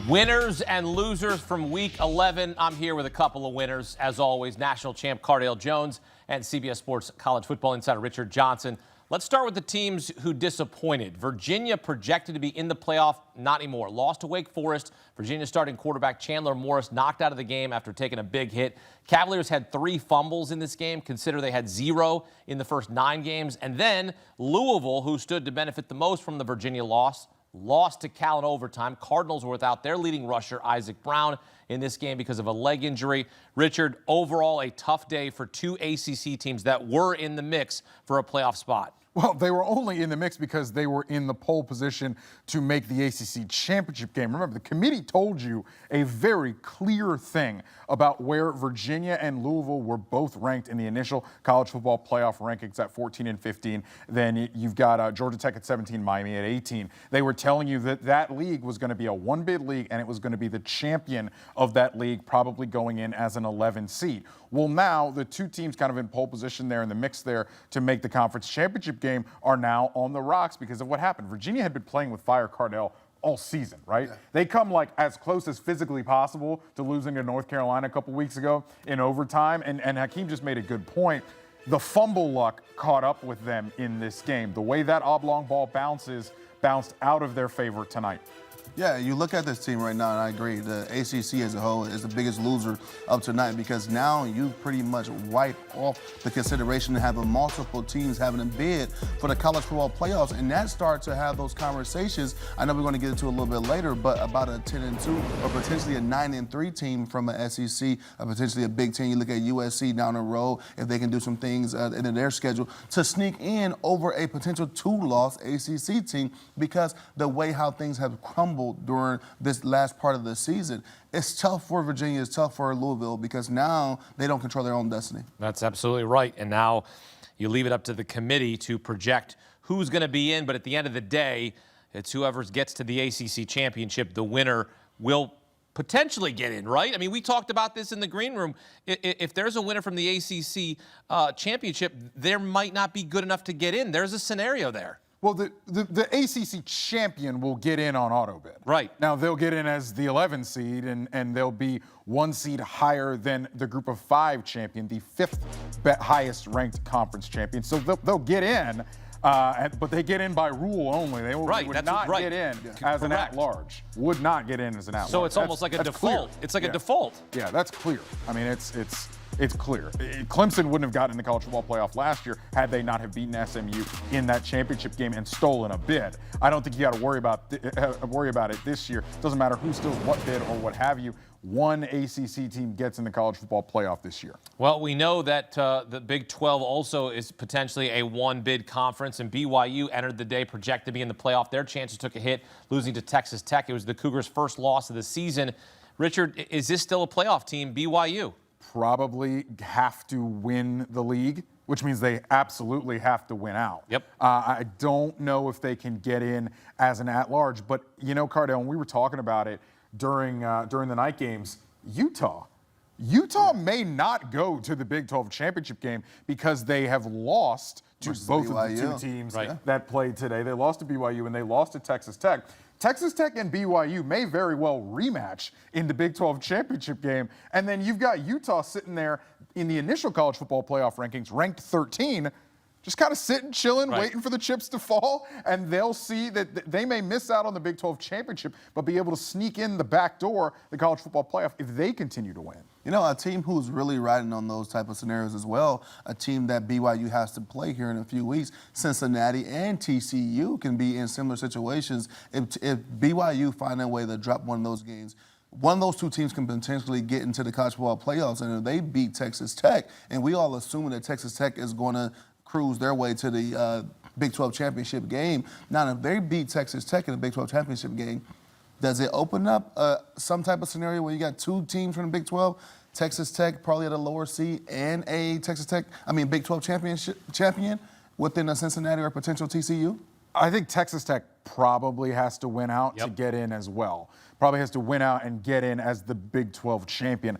Winners and losers from Week 11. I'm here with a couple of winners, as always. National champ Cardale Jones and CBS Sports college football insider Richard Johnson. Let's start with the teams who disappointed. Virginia projected to be in the playoff, not anymore. Lost to Wake Forest. Virginia starting quarterback Chandler Morris knocked out of the game after taking a big hit. Cavaliers had 3 fumbles in this game. Consider they had 0 in the first 9 games. And then Louisville, who stood to benefit the most from the Virginia lost to Cal in overtime. Cardinals were without their leading rusher, Isaac Brown, in this game because of a leg injury. Richard, overall a tough day for 2 ACC teams that were in the mix for a playoff spot. Well, they were only in the mix because they were in the pole position to make the ACC championship game. Remember, the committee told you a very clear thing about where Virginia and Louisville were both ranked in the initial college football playoff rankings at 14 and 15. Then you've got Georgia Tech at 17, Miami at 18. They were telling you that that league was going to be a one-bid league, and it was going to be the champion of that league probably going in as an 11 seed. Well, now the 2 teams kind of in pole position there in the mix there to make the conference championship game are now on the rocks because of what happened. Virginia had been playing with fire Cardale all season, right? Yeah. They come like as close as physically possible to losing to North Carolina a couple weeks ago in overtime. And Hakeem just made a good point. The fumble luck caught up with them in this game. The way that oblong ball bounced out of their favor tonight. Yeah, you look at this team right now, and I agree. The ACC as a whole is the biggest loser of tonight because now you pretty much wipe off the consideration of having multiple teams having a bid for the college football playoffs, and that starts to have those conversations. I know we're going to get into a little bit later, but about a 10-2 or potentially a 9-3 team from an SEC, or potentially a Big Ten. You look at USC down the road if they can do some things in their schedule to sneak in over a potential 2-loss ACC team because the way how things have crumbled during this last part of the season. It's tough for Virginia, it's tough for Louisville because now they don't control their own destiny. That's absolutely right. And now you leave it up to the committee to project who's going to be in. But at the end of the day, it's whoever gets to the ACC championship, the winner will potentially get in, right? I mean, we talked about this in the green room. If there's a winner from the ACC championship, there might not be good enough to get in. There's a scenario there. Well, the ACC champion will get in on auto bid. Right. Now, they'll get in as the 11 seed, and they'll be 1 seed higher than the group of 5 champion, the 5th highest ranked conference champion. So they'll get in, but they get in by rule only. They would not get in as an at-large. Would not get in as an at-large. So it's almost like a default. Clear. It's like a default. Yeah, that's clear. I mean, it's clear. Clemson wouldn't have gotten in the college football playoff last year had they not have beaten SMU in that championship game and stolen a bid. I don't think you got to worry about it this year. Doesn't matter who steals what bid or what have you. One ACC team gets in the college football playoff this year. Well, we know that the Big 12 also is potentially a 1-bid conference, and BYU entered the day projected to be in the playoff. Their chances took a hit, losing to Texas Tech. It was the Cougars' first loss of the season. Richard, is this still a playoff team, BYU? Probably have to win the league, which means they absolutely have to win out. Yep. I don't know if they can get in as an at-large, but you know, Cardale, when we were talking about it during the night games, Utah may not go to the Big 12 championship game because they have lost to both of the 2 teams that played today. They lost to BYU and they lost to Texas Tech. Texas Tech and BYU may very well rematch in the Big 12 championship game. And then you've got Utah sitting there in the initial college football playoff rankings, ranked 13, just kind of sitting, chilling, waiting for the chips to fall. And they'll see that they may miss out on the Big 12 championship, but be able to sneak in the back door, the college football playoff, if they continue to win. You know, a team who's really riding on those type of scenarios as well, a team that BYU has to play here in a few weeks, Cincinnati and TCU can be in similar situations. If BYU find a way to drop one of those games, one of those 2 teams can potentially get into the college football playoffs, and if they beat Texas Tech, and we all assuming that Texas Tech is going to cruise their way to the Big 12 championship game. Now, if they beat Texas Tech in the Big 12 championship game, does it open up some type of scenario where you got 2 teams from the Big 12, Texas Tech probably at a lower seed, and a Big 12 champion within a Cincinnati or potential TCU? I think Texas Tech probably has to win out to get in as well. Probably has to win out and get in as the Big 12 champion.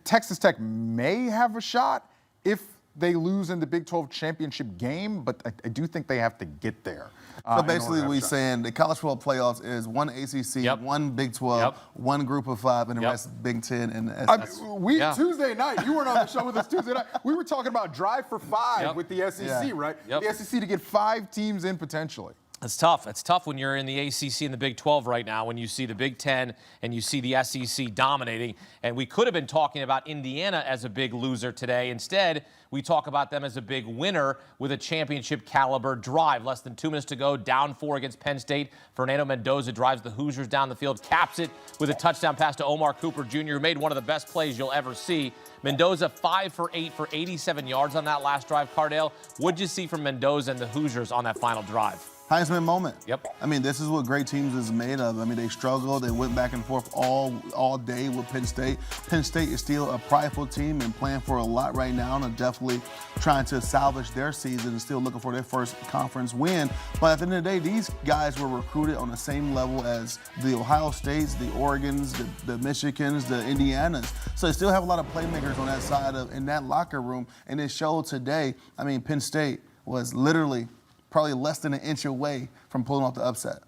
Texas Tech may have a shot if they lose in the Big 12 championship game, but I do think they have to get there. So basically, we're saying the college football playoffs is one ACC, one Big 12, one Group of 5, and the rest Big 10 and the SEC. Tuesday night, you weren't on the show with us Tuesday night. We were talking about Drive for 5 with the SEC, right? The SEC to get 5 teams in potentially. It's tough. It's tough when you're in the ACC and the Big 12 right now, when you see the Big 10 and you see the SEC dominating. And we could have been talking about Indiana as a big loser today. Instead, we talk about them as a big winner with a championship caliber drive. Less than 2 minutes to go, down 4 against Penn State. Fernando Mendoza drives the Hoosiers down the field, caps it with a touchdown pass to Omar Cooper Jr., who made one of the best plays you'll ever see. Mendoza 5 for 8 for 87 yards on that last drive. Cardale, what'd you see from Mendoza and the Hoosiers on that final drive? Heisman moment. Yep. I mean, this is what great teams is made of. I mean, they struggled. They went back and forth all day with Penn State. Penn State is still a prideful team and playing for a lot right now, and are definitely trying to salvage their season and still looking for their first conference win. But at the end of the day, these guys were recruited on the same level as the Ohio States, the Oregons, the Michigans, the Indianas. So they still have a lot of playmakers on that side in that locker room. And it showed today. I mean, Penn State was literally probably less than an inch away from pulling off the upset.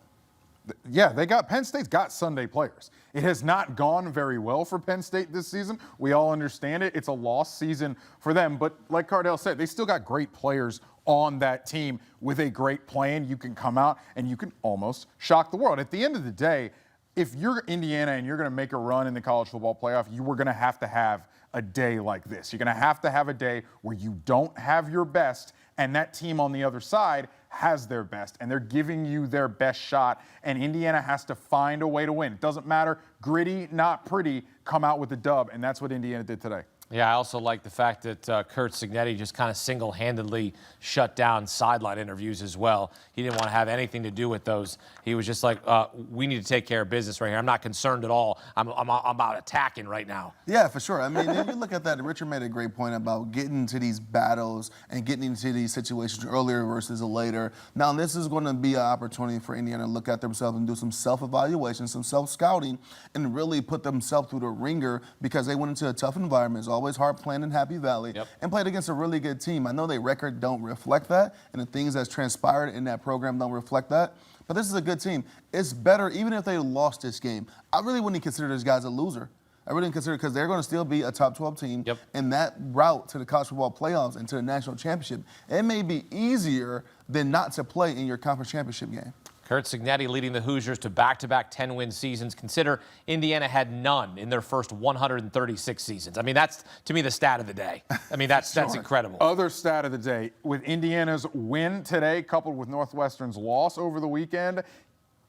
Yeah, Penn State's got Sunday players. It has not gone very well for Penn State this season. We all understand it. It's a lost season for them. But like Cardale said, they still got great players on that team with a great plan. You can come out and you can almost shock the world. At the end of the day, if you're Indiana and you're going to make a run in the college football playoff, you were going to have a day like this. You're going to have a day where you don't have your best, and that team on the other side has their best, and they're giving you their best shot, and Indiana has to find a way to win. It doesn't matter, gritty, not pretty, come out with the dub, and that's what Indiana did today. Yeah, I also like the fact that Curt Cignetti just kind of single-handedly shut down sideline interviews as well. He didn't want to have anything to do with those. He was just like, we need to take care of business right here. I'm not concerned at all. I'm about attacking right now. Yeah, for sure. I mean, if you look at that, Richard made a great point about getting into these battles and getting into these situations earlier versus later. Now, this is going to be an opportunity for Indiana to look at themselves and do some self-evaluation, some self-scouting, and really put themselves through the ringer because they went into a tough environment. It's always hard playing in Happy Valley and played against a really good team. I know their record don't reflect that, and the things that's transpired in that program don't reflect that. But this is a good team. It's better, even if they lost this game. I really wouldn't consider these guys a loser. I really consider because they're going to still be a top 12 team. And that route to the college football playoffs and to the national championship, it may be easier than not to play in your conference championship game. Curt Cignetti leading the Hoosiers to back-to-back 10-win seasons. Consider Indiana had none in their first 136 seasons. I mean, that's, to me, the stat of the day. I mean, that's incredible. Other stat of the day, with Indiana's win today coupled with Northwestern's loss over the weekend,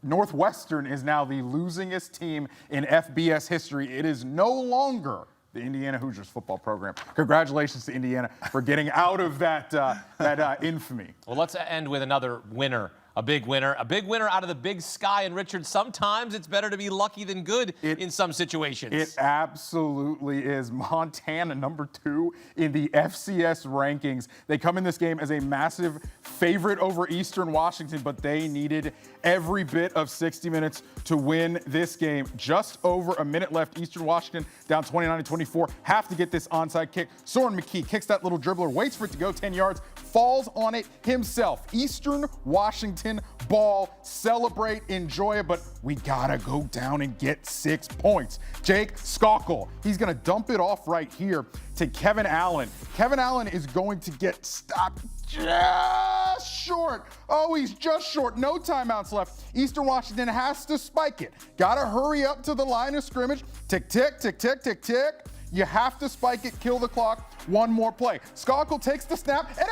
Northwestern is now the losingest team in FBS history. It is no longer the Indiana Hoosiers football program. Congratulations to Indiana for getting out of that infamy. Well, let's end with another winner. A big winner out of the Big Sky. And Richard, sometimes it's better to be lucky than good in some situations. It absolutely is. Montana, number 2 in the FCS rankings. They come in this game as a massive favorite over Eastern Washington, but they needed every bit of 60 minutes to win this game. Just over a minute left. Eastern Washington down 29-24. Have to get this onside kick. Soren McKee kicks that little dribbler, waits for it to go 10 yards, falls on it himself. Eastern Washington ball, celebrate, enjoy it, but we gotta go down and get 6 points. Jake Skockel, he's gonna dump it off right here to Kevin Allen. Kevin Allen is going to get stopped just short. Oh, he's just short. No timeouts left. Eastern Washington has to spike it. Gotta hurry up to the line of scrimmage. Tick, tick, tick, tick, tick, tick. You have to spike it, kill the clock. One more play. Skockel takes the snap, and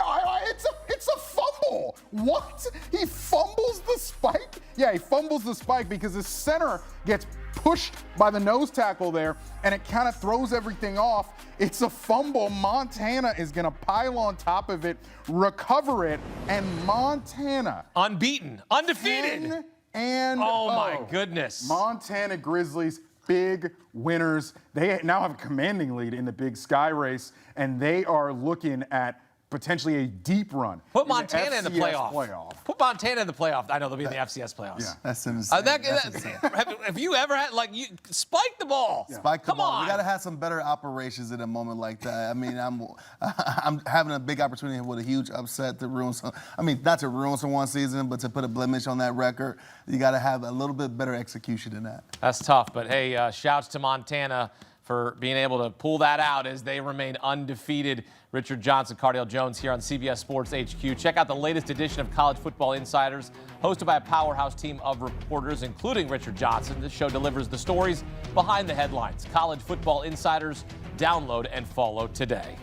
it's a fumble. What? He fumbles the spike? Yeah, he fumbles the spike because his center gets pushed by the nose tackle there, and it kind of throws everything off. It's a fumble. Montana is going to pile on top of it, recover it, and Montana. Unbeaten, undefeated. Oh, my goodness. Montana Grizzlies, big winners. They now have a commanding lead in the Big Sky race, and they are looking at potentially a deep run. Put Montana in the FCS playoff. Put Montana in the playoff. I know they'll be in the FCS playoffs. Yeah. That's insane. That's insane. Have you ever had, you spike the ball? Yeah. Spike the Come ball. on. We got to have some better operations in a moment like that. I mean, I'm having a big opportunity with a huge upset to ruin some. I mean, not to ruin someone's season, but to put a blemish on that record. You got to have a little bit better execution than that. That's tough, but hey, shouts to Montana for being able to pull that out as they remain undefeated. Richard Johnson, Cardale Jones here on CBS Sports HQ. Check out the latest edition of College Football Insiders, hosted by a powerhouse team of reporters, including Richard Johnson. This show delivers the stories behind the headlines. College Football Insiders, download and follow today.